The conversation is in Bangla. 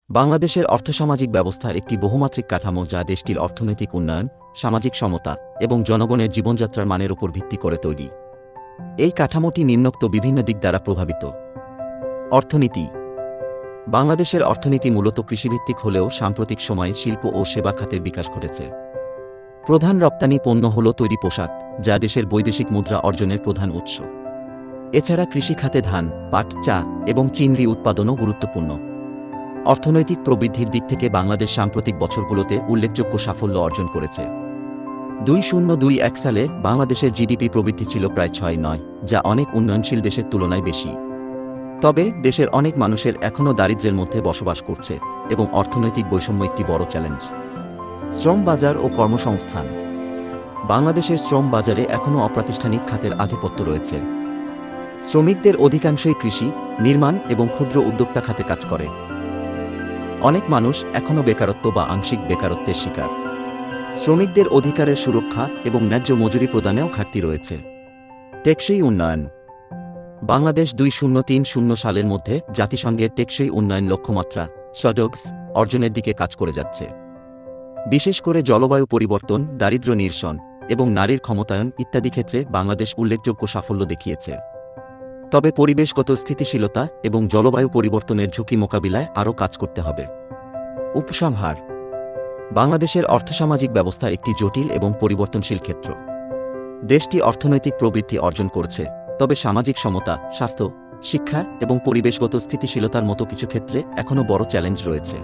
বাংলাদেশের অর্থসামাজিক ব্যবস্থার একটি বহুমাত্রিক কাঠামো যা দেশটির অর্থনৈতিক উন্নয়ন, সামাজিক সমতা এবং জনগণের জীবনযাত্রার মানের উপর ভিত্তি করে তৈরি। এই কাঠামোটি নিম্নোক্ত বিভিন্ন দিক দ্বারা প্রভাবিত। অর্থনীতি। বাংলাদেশের অর্থনীতি মূলত কৃষিভিত্তিক হলেও সাম্প্রতিক সময়ে শিল্প ও সেবা খাতের বিকাশ ঘটেছে। প্রধান রপ্তানি পণ্য হল তৈরি পোশাক, যা দেশের বৈদেশিক মুদ্রা অর্জনের প্রধান উৎস। এছাড়া কৃষি খাতে ধান, পাট, চা এবং চিংড়ি উৎপাদনও গুরুত্বপূর্ণ। অর্থনৈতিক প্রবৃদ্ধির দিক থেকে বাংলাদেশ সাম্প্রতিক বছরগুলোতে উল্লেখযোগ্য সাফল্য অর্জন করেছে। 2021 সালে বাংলাদেশের জিডিপি প্রবৃদ্ধি ছিল প্রায় 6.9, যা অনেক উন্নয়নশীল দেশের তুলনায় বেশি। তবে দেশের অনেক মানুষের এখনও দারিদ্র্যের মধ্যে বসবাস করছে এবং অর্থনৈতিক বৈষম্য একটি বড় চ্যালেঞ্জ। শ্রম বাজার ও কর্মসংস্থান। বাংলাদেশের শ্রম বাজারে এখনও অপ্রাতিষ্ঠানিক খাতের আধিপত্য রয়েছে। শ্রমিকদের অধিকাংশই কৃষি, নির্মাণ এবং ক্ষুদ্র উদ্যোক্তা খাতে কাজ করে। অনেক মানুষ এখনও বেকারত্ব বা আংশিক বেকারত্বের শিকার। শ্রমিকদের অধিকারের সুরক্ষা এবং ন্যায্য মজুরি প্রদানেও ঘাটতি রয়েছে। টেকসই উন্নয়ন। বাংলাদেশ 2030 সালের মধ্যে জাতিসংঘের টেকসই উন্নয়ন লক্ষ্যমাত্রা SDGs অর্জনের দিকে কাজ করে যাচ্ছে। বিশেষ করে জলবায়ু পরিবর্তন, দারিদ্র্য নিরসন এবং নারীর ক্ষমতায়ন ইত্যাদি ক্ষেত্রে বাংলাদেশ উল্লেখযোগ্য সাফল্য দেখিয়েছে। তবে পরিবেশগত স্থিতিশীলতা এবং জলবায়ু পরিবর্তনের ঝুঁকি মোকাবিলায় আরও কাজ করতে হবে। উপসংহার: বাংলাদেশের অর্থসামাজিক ব্যবস্থা একটি জটিল এবং পরিবর্তনশীল ক্ষেত্র। দেশটি অর্থনৈতিক প্রবৃদ্ধি অর্জন করেছে, তবে সামাজিক সমতা, স্বাস্থ্য, শিক্ষা এবং পরিবেশগত স্থিতিশীলতার মতো কিছু ক্ষেত্রে এখনও বড় চ্যালেঞ্জ রয়েছে।